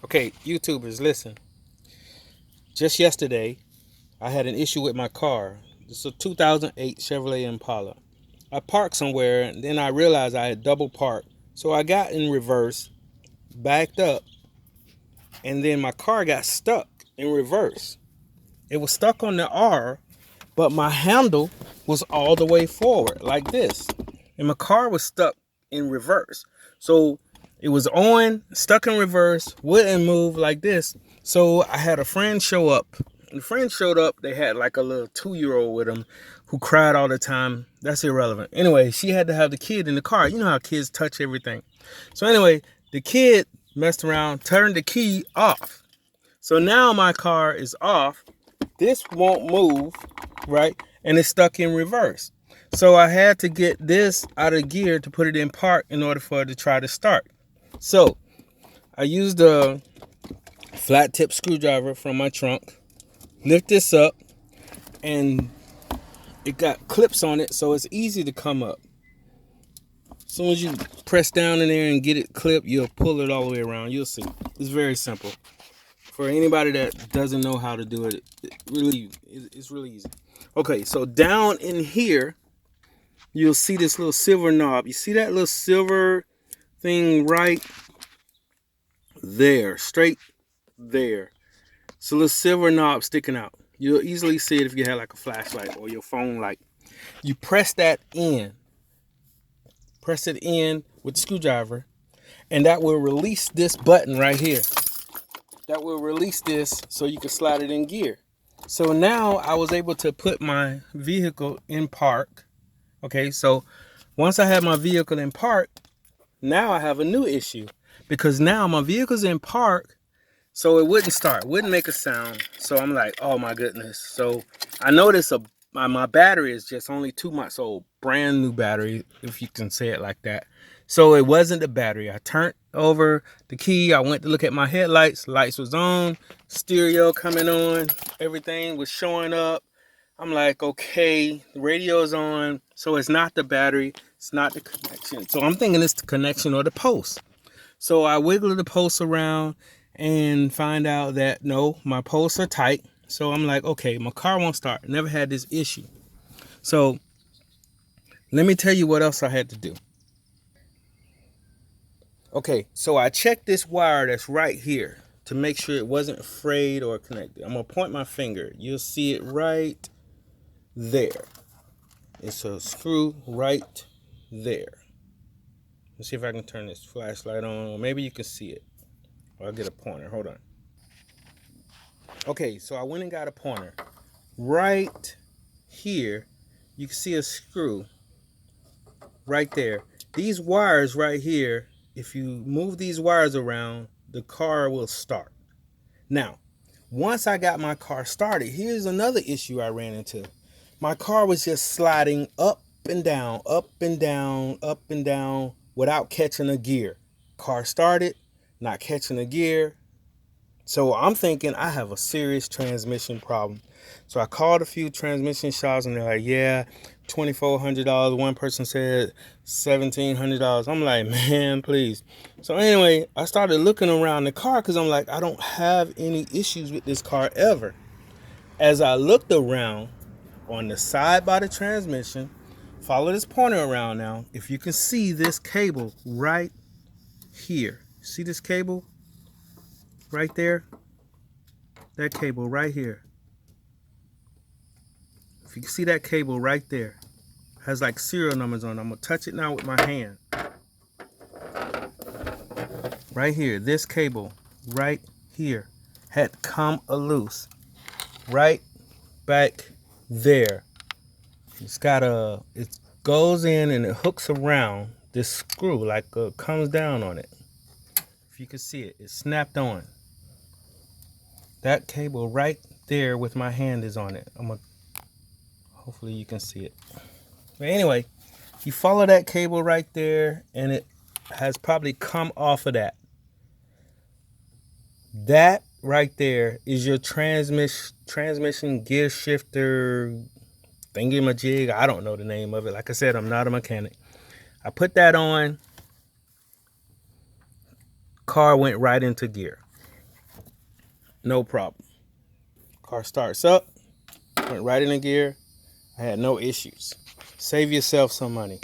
Okay, YouTubers, listen. Just yesterday, I had an issue with my car. It's a 2008 Chevrolet Impala. I parked somewhere and then I realized I had double parked. So I got in reverse, backed up, and then my car got stuck in reverse. It was stuck on the R, but my handle was all the way forward like this. And my car was stuck in reverse. So it was on, stuck in reverse, wouldn't move like this. So I had a friend show up. And the friend showed up, they had like a little 2-year-old with them who cried all the time. That's irrelevant. Anyway, she had to have the kid in the car. You know how kids touch everything. So anyway, the kid messed around, turned the key off. So now my car is off. This won't move, right? And it's stuck in reverse. So I had to get this out of gear to put it in park in order for it to try to start. So I used a flat tip screwdriver from my trunk, lift this up, and it got clips on it, so it's easy to come up. As soon as you press down in there and get it clipped, you'll pull it all the way around. You'll see. It's very simple. For anybody that doesn't know how to do it, it's really easy. Okay, so down in here, you'll see this little silver knob. You see that little silver thing right there, straight there. It's a little silver knob sticking out. You'll easily see it if you have like a flashlight or your phone light. You press that in. Press it in with the screwdriver, and that will release this button right here. That will release this so you can slide it in gear. So now I was able to put my vehicle in park. Okay, so once I have my vehicle in park, now I have a new issue. Because now my vehicle's in park, so it wouldn't start, wouldn't make a sound. So I'm like, oh my goodness. So I noticed my battery is just only 2 months old. Brand new battery, if you can say it like that. So it wasn't the battery. I turned over the key. I went to look at my headlights. Lights was on. Stereo coming on. Everything was showing up. I'm like, okay, the radio's on. So it's not the battery. It's not the connection. So I'm thinking it's the connection or the post. So I wiggle the posts around and find out that no, my posts are tight. So I'm like, okay, my car won't start. Never had this issue. So let me tell you what else I had to do. Okay, so I checked this wire that's right here to make sure it wasn't frayed or connected. I'm going to point my finger. You'll see it right there. It's a screw right there. Let's see if I can turn this flashlight on, or maybe you can see it. Or I'll get a pointer. Hold on. Okay, so I went and got a pointer. Right here, you can see a screw right there. These wires right here, if you move these wires around, the car will start. Now, once I got my car started, here's another issue I ran into. My car was just sliding up and down, up and down, up and down without catching a gear. Car started, not catching a gear. So I'm thinking I have a serious transmission problem. So I called a few transmission shops and they're like, yeah, $2,400. One person said $1,700. I'm like, man, please. So anyway, I started looking around the car because I'm like, I don't have any issues with this car ever. As I looked around on the side by the transmission, follow this pointer around now. If you can see this cable right here. See this cable right there? That cable right here. If you can see that cable right there, has like serial numbers on it. I'm gonna touch it now with my hand. Right here, this cable right here had come loose. Right back there. It goes in and it hooks around this screw, like comes down on it. If you can see it, it's snapped on. That cable right there with my hand is on it. Hopefully you can see it. But anyway, you follow that cable right there and it has probably come off of that. That right there is your transmission gear shifter thingy-majig. I don't know the name of it. Like I said, I'm not a mechanic. I put that on. Car went right into gear. no problem. Car starts up, went right in the gear. I had no issues. Save yourself some money.